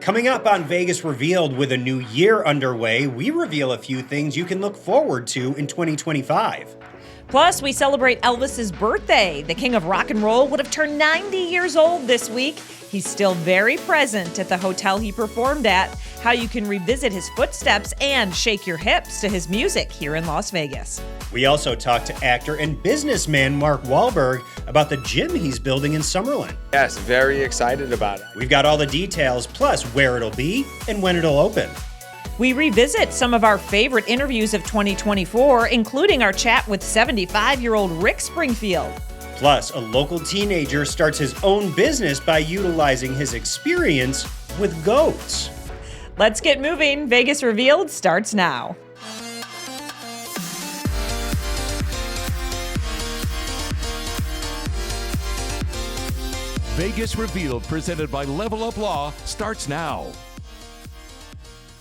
Coming up on Vegas Revealed, with a new year underway, we reveal a few things you can look forward to in 2025. Plus, we celebrate Elvis's birthday. The king of rock and roll would have turned 90 years old this week. He's still very present at the hotel he performed at. How you can revisit his footsteps and shake your hips to his music here in Las Vegas. We also talked to actor and businessman Mark Wahlberg about the gym he's building in Summerlin. Yes, very excited about it. We've got all the details, plus where it'll be and when it'll open. We revisit some of our favorite interviews of 2024, including our chat with 75-year-old Rick Springfield. Plus, a local teenager starts his own business by utilizing his experience with goats. Let's get moving. Vegas Revealed starts now. Vegas Revealed, presented by Level Up Law, starts now.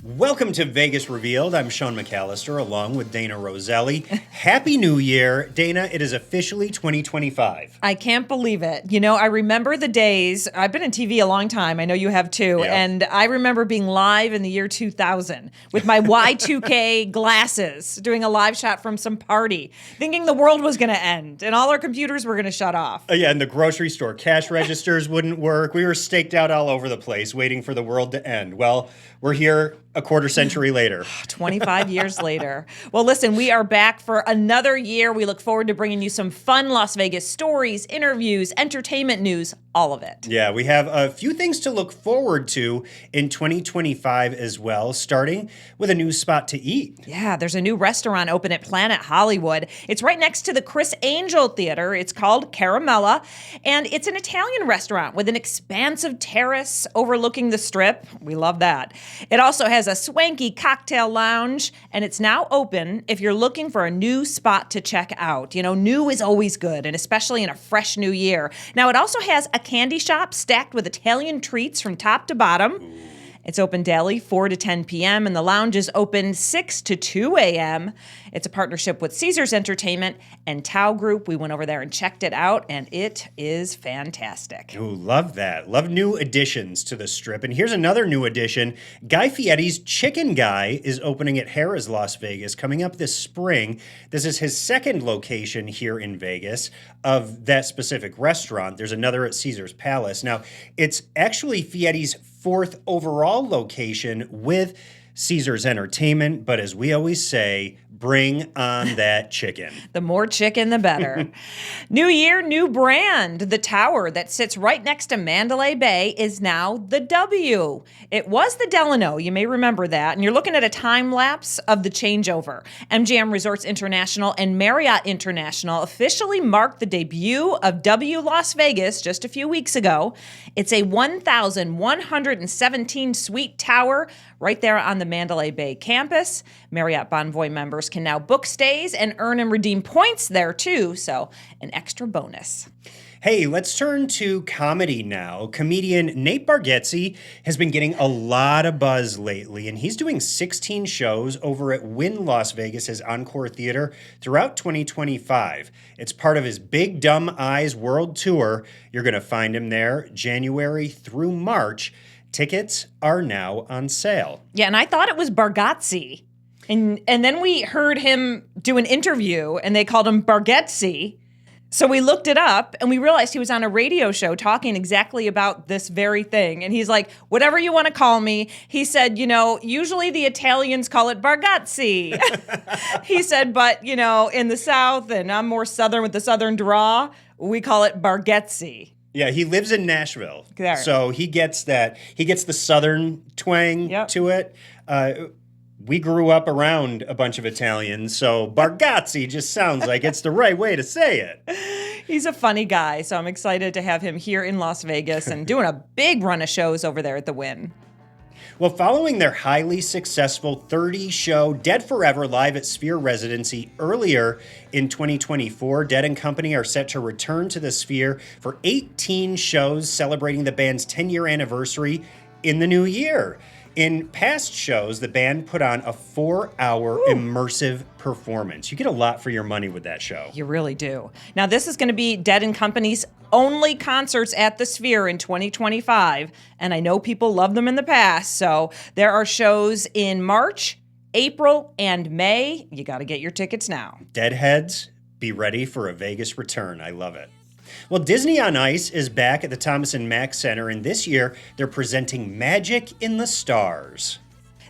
Welcome to Vegas Revealed. I'm Sean McAllister along with Dana Roselli. Happy New Year. Dana, it is officially 2025. I can't believe it. You know, I remember the days, I've been in TV a long time, I know you have too, Yeah. and I remember being live in the year 2000 with my Y2K glasses, doing a live shot from some party, thinking the world was going to end and all our computers were going to shut off. Yeah, and the grocery store cash registers wouldn't work. We were staked out all over the place waiting for the world to end. Well, we're here a quarter century later. 25 years later. Well, listen, we are back for another year. We look forward to bringing you some fun Las Vegas stories, interviews, entertainment news, all of it. Yeah, we have a few things to look forward to in 2025 as well, starting with a new spot to eat. Yeah, there's a new restaurant open at Planet Hollywood. It's right next to the Chris Angel Theater. It's called Caramella, and it's an Italian restaurant with an expansive terrace overlooking the Strip. We love that. It also has a swanky cocktail lounge, and it's now open if you're looking for a new spot to check out. You know, new is always good, and especially in a fresh new year. Now, it also has a candy shop stacked with Italian treats from top to bottom. It's open daily, 4 to 10 p.m., and the lounge is open 6 to 2 a.m. It's a partnership with Caesars Entertainment and Tao Group. We went over there and checked it out, and it is fantastic. Ooh, love that. Love new additions to the Strip. And here's another new addition. Guy Fieri's Chicken Guy is opening at Harrah's Las Vegas coming up this spring. This is his second location here in Vegas of that specific restaurant. There's another at Caesars Palace. Now, it's actually Fieri's fourth overall location with Caesars Entertainment, but as we always say, bring on that chicken. The more chicken, the better. New year, new brand. The tower that sits right next to Mandalay Bay is now the W. It was the Delano, you may remember that, and you're looking at a time lapse of the changeover. MGM Resorts International and Marriott International officially marked the debut of W Las Vegas just a few weeks ago. It's a 1,117 suite tower right there on the Mandalay Bay campus. Marriott Bonvoy members can now book stays and earn and redeem points there too, so an extra bonus. Hey, let's turn to comedy now. Comedian Nate Bargatze has been getting a lot of buzz lately, and he's doing 16 shows over at Wynn Las Vegas, his Encore Theater, throughout 2025. It's part of his Big Dumb Eyes World Tour. You're going to find him there January through March. Tickets are now on sale. Yeah, and I thought it was Bargatze. And then we heard him do an interview, and they called him Bargatze. So we looked it up, and we realized he was on a radio show talking exactly about this very thing. And he's like, whatever you want to call me. He said, you know, usually the Italians call it Bargatze. He said, but, you know, in the South, and I'm more Southern with the Southern draw, we call it Bargatze. Yeah, he lives in Nashville. There. So he gets that. He gets the Southern twang to it. We grew up around a bunch of Italians, so Bargatze just sounds like it's the right way to say it. He's a funny guy, so I'm excited to have him here in Las Vegas and doing a big run of shows over there at the Wynn. Well, following their highly successful 30-show Dead Forever live at Sphere residency earlier in 2024, Dead & Company are set to return to the Sphere for 18 shows celebrating the band's 10-year anniversary in the new year. In past shows, the band put on a 4-hour immersive performance. You get a lot for your money with that show. You really do. Now, this is going to be Dead & Company's only concerts at the Sphere in 2025, and I know people love them in the past, so there are shows in March, April, and May. You got to get your tickets now. Deadheads, be ready for a Vegas return. I love it. Well, Disney on Ice is back at the Thomas & Mack Center, and this year they're presenting Magic in the Stars.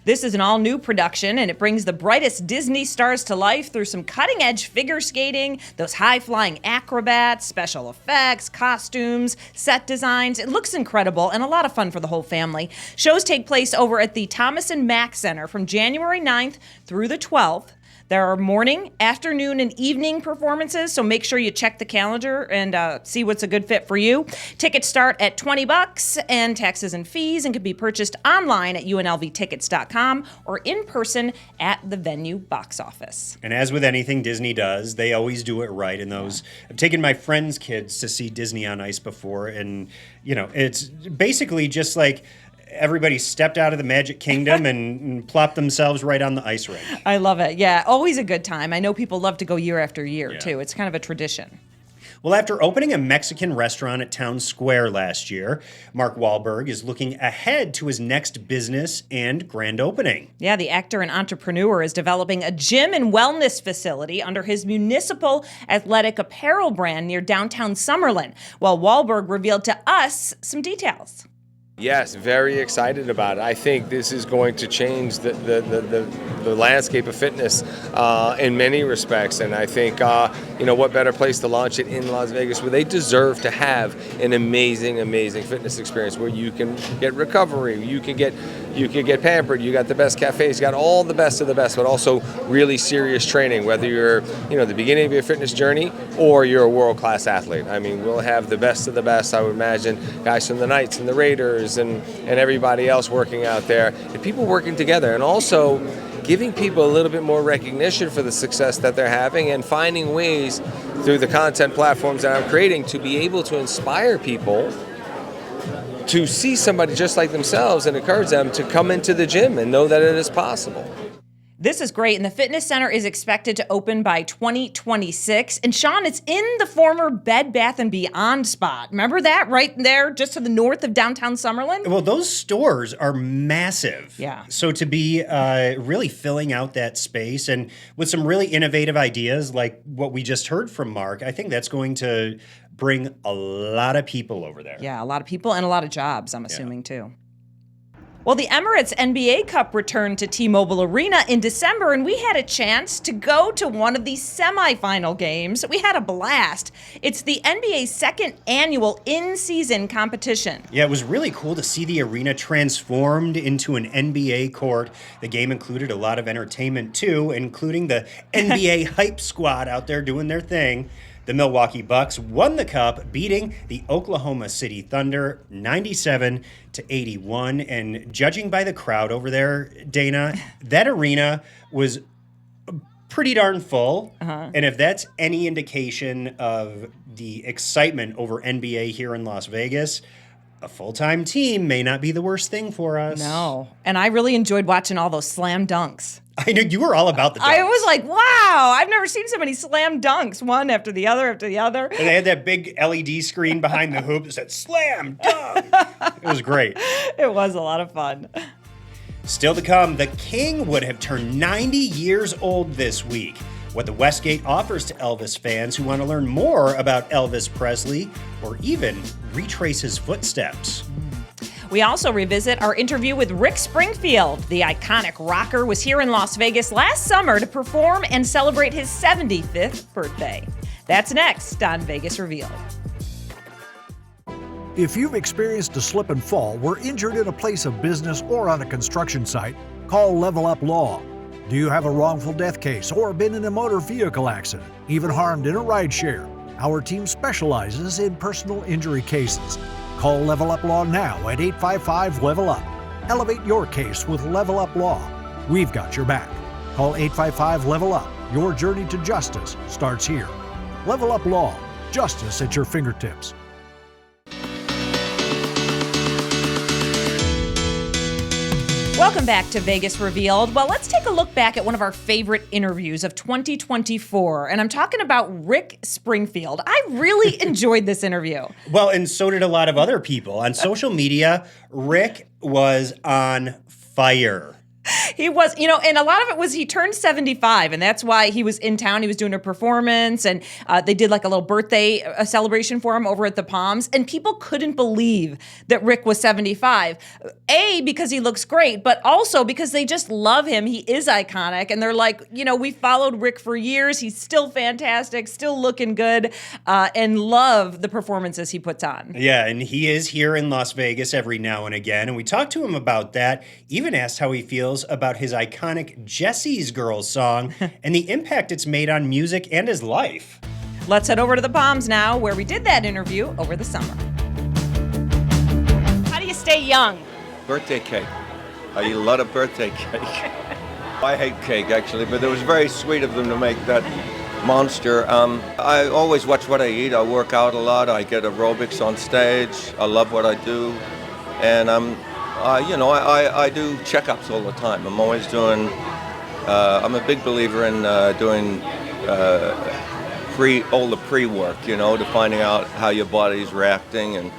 This is an all-new production, and it brings the brightest Disney stars to life through some cutting-edge figure skating, those high-flying acrobats, special effects, costumes, set designs. It looks incredible and a lot of fun for the whole family. Shows take place over at the Thomas & Mack Center from January 9th through the 12th. There are morning, afternoon, and evening performances, so make sure you check the calendar and see what's a good fit for you. Tickets start at $20 and taxes and fees, and can be purchased online at unlvtickets.com or in person at the venue box office. And as with anything Disney does, they always do it right. And those, I've taken my friends' kids to see Disney on Ice before, and it's basically just like everybody stepped out of the Magic Kingdom and plopped themselves right on the ice rink. I love it. Yeah, always a good time. I know people love to go year after year, too. It's kind of a tradition. Well, after opening a Mexican restaurant at Town Square last year, Mark Wahlberg is looking ahead to his next business and grand opening. Yeah, the actor and entrepreneur is developing a gym and wellness facility under his municipal athletic apparel brand near downtown Summerlin. Well, Wahlberg revealed to us some details. Yes, very excited about it. I think this is going to change the landscape of fitness in many respects. And I think, what better place to launch it in Las Vegas, where they deserve to have an amazing, amazing fitness experience where you can get recovery, you can get pampered, you got the best cafes, you got all the best of the best, but also really serious training, whether you're, the beginning of your fitness journey or you're a world-class athlete. I mean, we'll have the best of the best, I would imagine, guys from the Knights and the Raiders and everybody else working out there, and people working together, and also giving people a little bit more recognition for the success that they're having, and finding ways through the content platforms that I'm creating to be able to inspire people to see somebody just like themselves and encourage them to come into the gym and know that it is possible. This is great, and the fitness center is expected to open by 2026. And Sean, it's in the former Bed Bath & Beyond spot. Remember that right there, just to the north of downtown Summerlin? Well, those stores are massive. Yeah. So to be really filling out that space and with some really innovative ideas like what we just heard from Mark, I think that's going to bring a lot of people over there. Yeah, a lot of people and a lot of jobs, I'm assuming, too. Well, the Emirates NBA Cup returned to T-Mobile Arena in December, and we had a chance to go to one of the semifinal games. We had a blast. It's the NBA's second annual in-season competition. Yeah, it was really cool to see the arena transformed into an NBA court. The game included a lot of entertainment, too, including the NBA Hype Squad out there doing their thing. The Milwaukee Bucks won the cup, beating the Oklahoma City Thunder 97-81. And judging by the crowd over there, Dana, that arena was pretty darn full. And if that's any indication of the excitement over NBA here in Las Vegas, a full-time team may not be the worst thing for us. No. And I really enjoyed watching all those slam dunks. I know you were all about the dunks. I was like, wow, I've never seen so many slam dunks, one after the other after the other. And they had that big LED screen behind the hoop that said, slam dunk. It was great. It was a lot of fun. Still to come, the King would have turned 90 years old this week. What the Westgate offers to Elvis fans who want to learn more about Elvis Presley or even retrace his footsteps. We also revisit our interview with Rick Springfield. The iconic rocker was here in Las Vegas last summer to perform and celebrate his 75th birthday. That's next on Vegas Revealed. If you've experienced a slip and fall, were injured in a place of business or on a construction site, call Level Up Law. Do you have a wrongful death case or been in a motor vehicle accident, even harmed in a rideshare? Our team specializes in personal injury cases. Call Level Up Law now at 855-LEVEL-UP. Elevate your case with Level Up Law. We've got your back. Call 855-LEVEL-UP. Your journey to justice starts here. Level Up Law. Justice at your fingertips. Welcome back to Vegas Revealed. Well, let's take a look back at one of our favorite interviews of 2024. And I'm talking about Rick Springfield. I really enjoyed this interview. Well, and so did a lot of other people. On social media, Rick was on fire. He was, and a lot of it was he turned 75, and that's why he was in town. He was doing a performance, and they did like a little birthday celebration for him over at the Palms, and people couldn't believe that Rick was 75. A, because he looks great, but also because they just love him. He is iconic, and they're like, we followed Rick for years. He's still fantastic, still looking good, and love the performances he puts on. Yeah, and he is here in Las Vegas every now and again, and we talked to him about that, even asked how he feels about his iconic Jesse's Girl song and the impact it's made on music and his life. Let's head over to the Palms now, where we did that interview over the summer. How do you stay young? Birthday cake. I eat a lot of birthday cake. I hate cake, actually, but it was very sweet of them to make that monster. I always watch what I eat. I work out a lot. I get aerobics on stage. I love what I do. And I do checkups all the time. I'm always doing, I'm a big believer in doing all the pre-work, to finding out how your body's reacting. And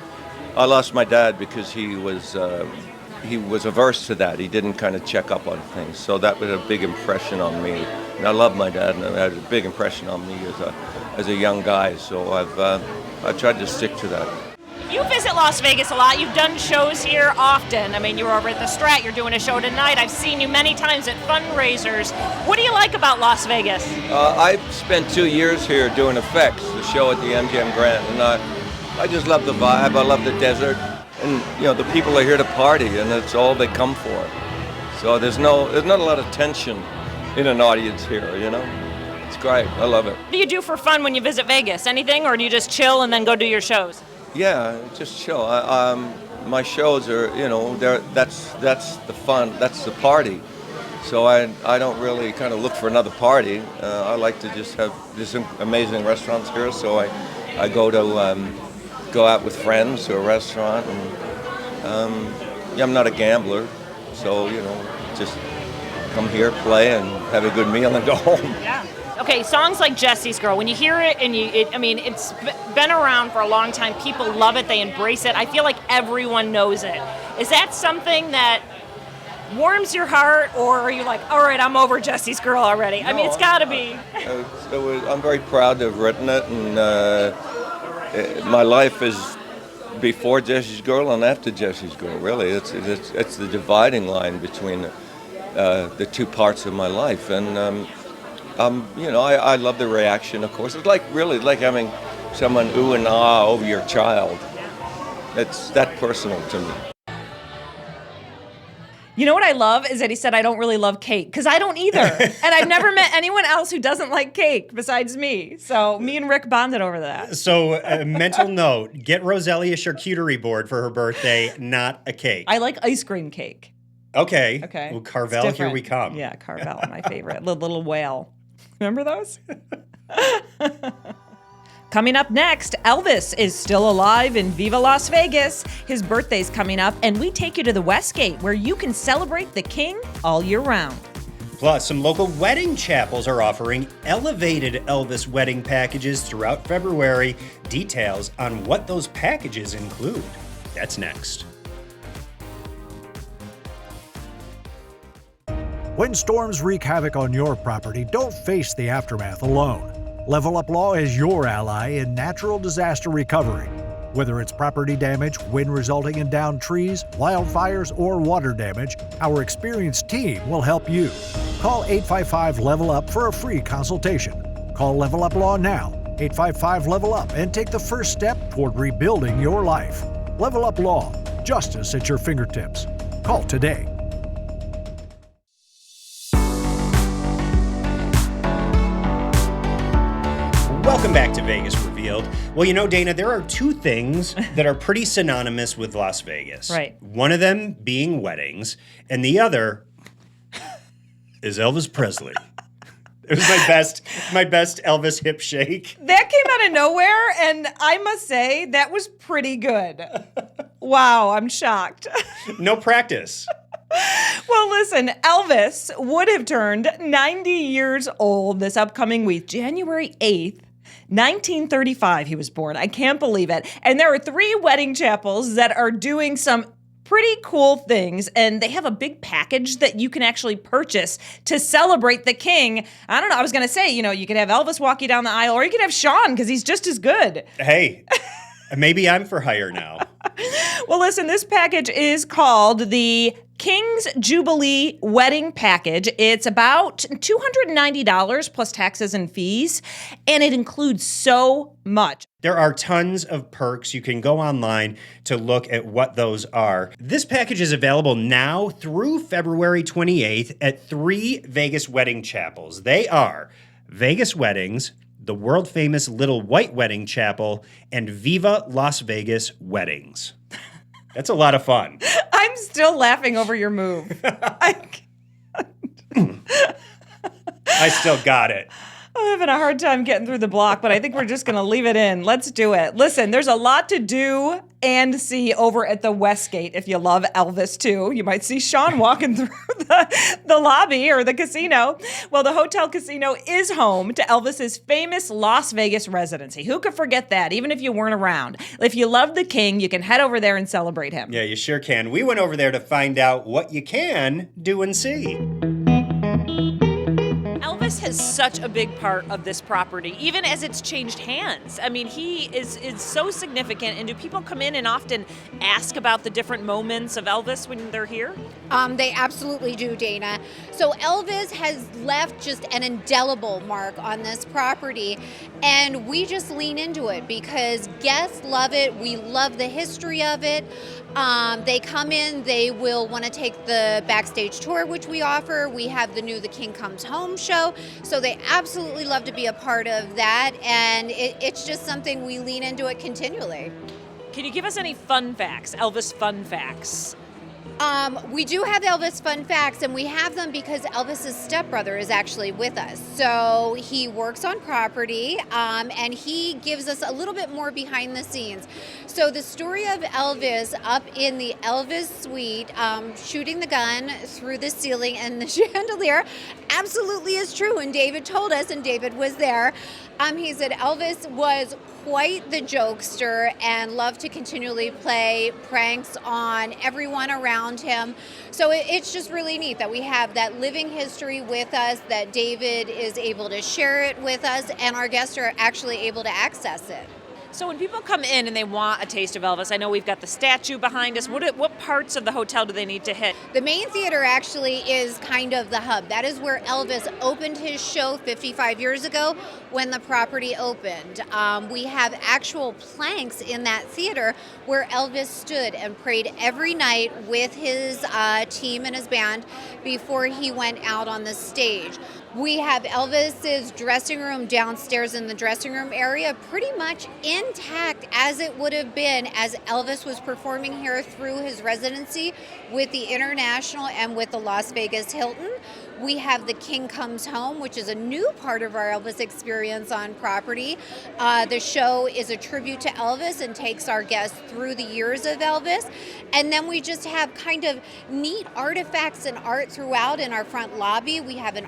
I lost my dad because he was averse to that. He didn't kind of check up on things. So that was a big impression on me. And I love my dad, and it had a big impression on me as a young guy. So I've tried to stick to that. You visit Las Vegas a lot. You've done shows here often. I mean, you were over at the Strat. You're doing a show tonight. I've seen you many times at fundraisers. What do you like about Las Vegas? I spent 2 years here doing effects, the show at the MGM Grand, and I just love the vibe. I love the desert, and the people are here to party, and that's all they come for. So there's not a lot of tension in an audience here. It's great. I love it. What do you do for fun when you visit Vegas? Anything, or do you just chill and then go do your shows? Yeah, just chill. My shows are, that's the fun, that's the party. So I don't really kind of look for another party. I like to just have this amazing restaurants here. So I go out with friends to a restaurant, and I'm not a gambler. So just come here, play, and have a good meal, and go home. Yeah. Okay, songs like Jesse's Girl, when you hear it, and it's been around for a long time. People love it. They embrace it. I feel like everyone knows it. Is that something that warms your heart, or are you like, all right, I'm over Jesse's Girl already? No, it's got to be. I'm very proud to have written it, and my life is before Jesse's Girl and after Jesse's Girl, really. It's the dividing line between the two parts of my life, and I love the reaction, of course. It's like having someone ooh and ah over your child. It's that personal to me. You know what I love is that he said, I don't really love cake, because I don't either. And I've never met anyone else who doesn't like cake besides me. So me and Rick bonded over that. So mental note, get Roselli a charcuterie board for her birthday, not a cake. I like ice cream cake. Okay. Well, Carvel, here we come. Yeah, Carvel, my favorite. Little whale. Remember those? Coming up next, Elvis is still alive in Viva Las Vegas. His birthday's coming up, and we take you to the Westgate, where you can celebrate the king all year round. Plus, some local wedding chapels are offering elevated Elvis wedding packages throughout February. Details on what those packages include. That's next. When storms wreak havoc on your property, don't face the aftermath alone. Level Up Law is your ally in natural disaster recovery. Whether it's property damage, wind resulting in downed trees, wildfires, or water damage, our experienced team will help you. Call 855-LEVEL-UP for a free consultation. Call Level Up Law now, 855-LEVEL-UP, and take the first step toward rebuilding your life. Level Up Law, justice at your fingertips. Call today. Welcome back to Vegas Revealed. Well, Dana, there are two things that are pretty synonymous with Las Vegas. Right. One of them being weddings, and the other is Elvis Presley. It was my best Elvis hip shake. That came out of nowhere, and I must say, that was pretty good. Wow, I'm shocked. No practice. Well, listen, Elvis would have turned 90 years old this upcoming week, January 8th. 1935, he was born. I can't believe it. And there are 3 wedding chapels that are doing some pretty cool things, and they have a big package that you can actually purchase to celebrate the king. I don't know. I was going to say, you could have Elvis walk you down the aisle, or you could have Sean because he's just as good. Hey, maybe I'm for hire now. Well, listen, this package is called the King's Jubilee Wedding Package. It's about $290 plus taxes and fees, and it includes so much. There are tons of perks. You can go online to look at what those are. This package is available now through February 28th at 3 Vegas wedding chapels. They are Vegas Weddings, the world-famous Little White Wedding Chapel, and Viva Las Vegas Weddings. That's a lot of fun. I'm still laughing over your move. I still got it. I'm having a hard time getting through the block, but I think we're just going to leave it in. Let's do it. Listen, there's a lot to do and see over at the Westgate. If you love Elvis, too, you might see Sean walking through the lobby or the casino. Well, the Hotel Casino is home to Elvis's famous Las Vegas residency. Who could forget that, even if you weren't around? If you love the king, you can head over there and celebrate him. Yeah, you sure can. We went over there to find out what you can do and see. Elvis has such a big part of this property, even as it's changed hands. I mean, he is so significant. And do people come in and often ask about the different moments of Elvis when they're here? They absolutely do, Dana. So Elvis has left just an indelible mark on this property, and we just lean into it because guests love it. We love the history of it. They come in, they will want to take the backstage tour, which we offer. We have the new The King Comes Home show. So they absolutely love to be a part of that. And it's just something we lean into it continually. Can you give us any fun facts, Elvis fun facts? We do have Elvis fun facts, and we have them because Elvis's stepbrother is actually with us. So he works on property, and he gives us a little bit more behind the scenes. So the story of Elvis up in the Elvis suite, shooting the gun through the ceiling and the chandelier absolutely is true. And David told us, and David was there. He said Elvis was quite the jokester and loved to continually play pranks on everyone around him. So it's just really neat that we have that living history with us, that David is able to share it with us, and our guests are actually able to access it. So when people come in and they want a taste of Elvis, I know we've got the statue behind us. What parts of the hotel do they need to hit? The main theater actually is kind of the hub. That is where Elvis opened his show 55 years ago when the property opened. We have actual planks in that theater where Elvis stood and prayed every night with his team and his band before he went out on the stage. We have Elvis's dressing room downstairs in the dressing room area pretty much intact as it would have been as Elvis was performing here through his residency with the International and with the Las Vegas Hilton. We have The King Comes Home, which is a new part of our Elvis Experience on property. The show is a tribute to Elvis and takes our guests through the years of Elvis. And then we just have kind of neat artifacts and art throughout in our front lobby. We have an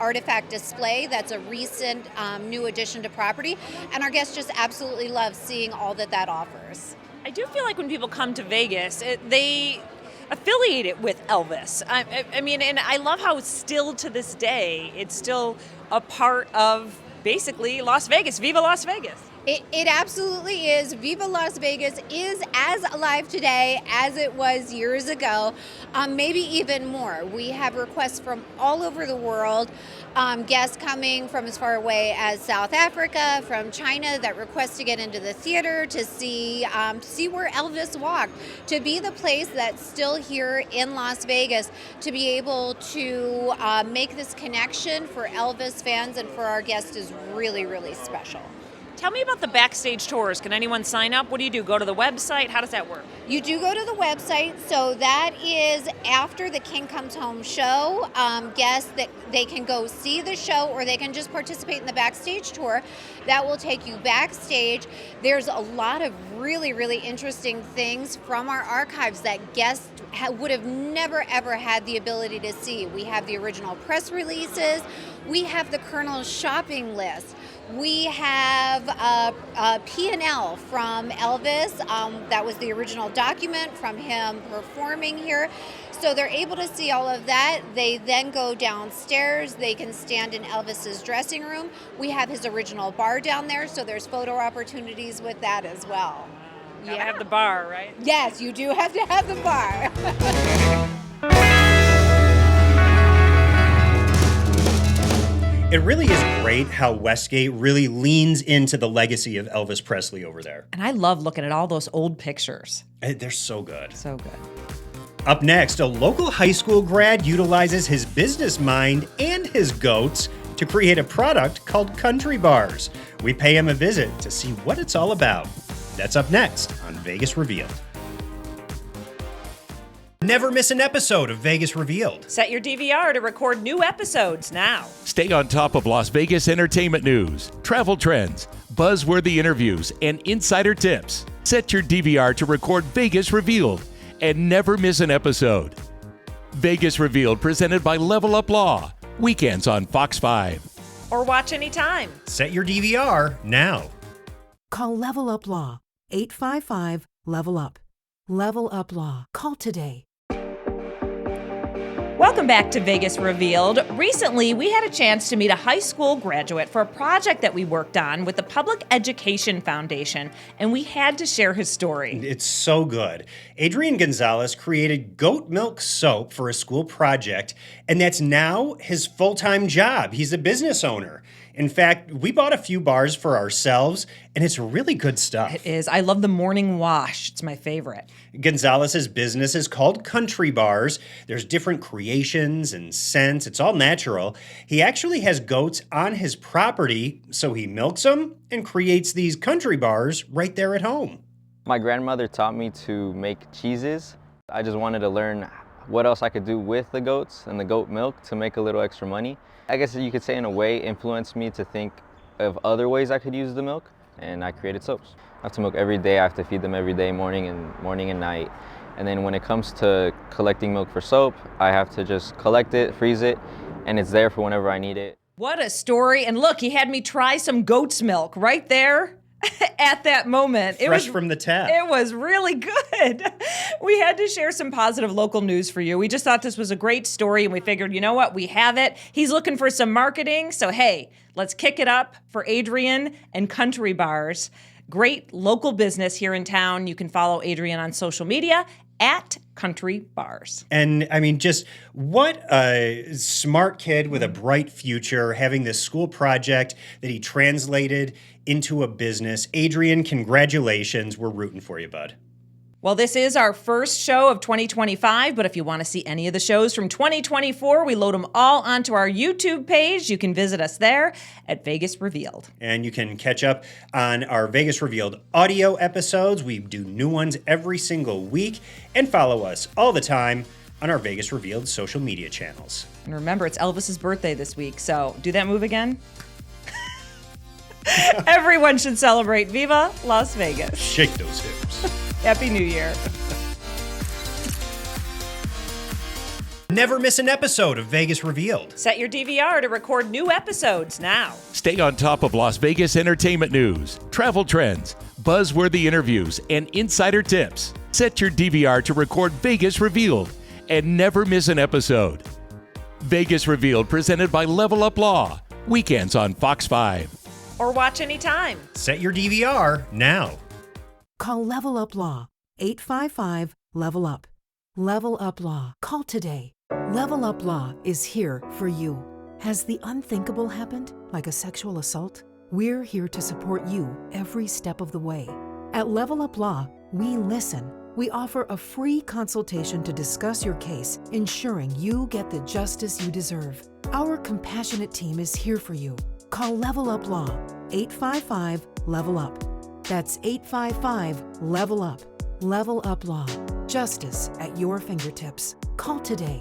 artifact display that's a recent new addition to property. And our guests just absolutely love seeing all that offers. I do feel like when people come to Vegas, they affiliate it with Elvis. I mean, and I love how still to this day, it's still a part of basically Las Vegas. Viva Las Vegas. It absolutely is. Viva Las Vegas is as alive today as it was years ago, maybe even more. We have requests from all over the world, guests coming from as far away as South Africa, from China, that request to get into the theater, to see where Elvis walked, to be the place that's still here in Las Vegas, to be able to make this connection for Elvis fans and for our guests is really, really special. Tell me about the backstage tours. Can anyone sign up? What do you do? Go to the website? How does that work? You do go to the website, so that is after the King Comes Home show. Guests that they can go see the show, or they can just participate in the backstage tour. That will take you backstage. There's a lot of really, really interesting things from our archives that guests would have never, ever had the ability to see. We have the original press releases. We have the Colonel's shopping list. We have a P&L from Elvis. That was the original document from him performing here. So they're able to see all of that. They then go downstairs. They can stand in Elvis's dressing room. We have his original bar down there, so there's photo opportunities with that as well. Gotta have the bar, right? Yes, you do have to have the bar. It really is great how Westgate really leans into the legacy of Elvis Presley over there. And I love looking at all those old pictures. They're so good. So good. Up next, a local high school grad utilizes his business mind and his goats to create a product called Country Bars. We pay him a visit to see what it's all about. That's up next on Vegas Revealed. Never miss an episode of Vegas Revealed. Set your DVR to record new episodes now. Stay on top of Las Vegas entertainment news, travel trends, buzzworthy interviews, and insider tips. Set your DVR to record Vegas Revealed and never miss an episode. Vegas Revealed, presented by Level Up Law. Weekends on Fox 5. Or watch anytime. Set your DVR now. Call Level Up Law, 855-LEVEL-UP. Level Up Law. Call today. Welcome back to Vegas Revealed. Recently, we had a chance to meet a high school graduate for a project that we worked on with the Public Education Foundation, and we had to share his story. It's so good. Adrian Gonzalez created goat milk soap for a school project, and that's now his full-time job. He's a business owner. In fact, we bought a few bars for ourselves, and it's really good stuff. It is. I love the morning wash. It's my favorite. Gonzalez's business is called Country Bars. There's different creations and scents. It's all natural. He actually has goats on his property, so he milks them and creates these country bars right there at home. My grandmother taught me to make cheeses. I just wanted to learn what else I could do with the goats and the goat milk to make a little extra money. I guess you could say in a way influenced me to think of other ways I could use the milk, and I created soaps. I have to milk every day. I have to feed them every day, morning and night. And then when it comes to collecting milk for soap, I have to just collect it, freeze it, and it's there for whenever I need it. What a story. And look, he had me try some goat's milk right there at that moment. Fresh from the tap. It was really good. We had to share some positive local news for you. We just thought this was a great story, and we figured, you know what, we have it. He's looking for some marketing, so hey, let's kick it up for Adrian and Country Bars. Great local business here in town. You can follow Adrian on social media at Country Bars. And I mean, just what a smart kid with a bright future, having this school project that he translated into a business. Adrian, congratulations. We're rooting for you, bud. Well, this is our first show of 2025, but if you want to see any of the shows from 2024, we load them all onto our YouTube page. You can visit us there at Vegas Revealed. And you can catch up on our Vegas Revealed audio episodes. We do new ones every single week. And follow us all the time on our Vegas Revealed social media channels. And remember, it's Elvis's birthday this week, so do that move again. Everyone should celebrate Viva Las Vegas. Shake those hips. Happy New Year. Never miss an episode of Vegas Revealed. Set your DVR to record new episodes now. Stay on top of Las Vegas entertainment news, travel trends, buzzworthy interviews, and insider tips. Set your DVR to record Vegas Revealed and never miss an episode. Vegas Revealed, presented by Level Up Law. Weekends on Fox 5. Or watch anytime. Set your DVR now. Call Level Up Law, 855-LEVEL-UP. Level Up Law. Call today. Level Up Law is here for you. Has the unthinkable happened, like a sexual assault? We're here to support you every step of the way. At Level Up Law, we listen. We offer a free consultation to discuss your case, ensuring you get the justice you deserve. Our compassionate team is here for you. Call Level Up Law, 855 Level Up. That's 855 Level Up. Level Up Law. Justice at your fingertips. Call today.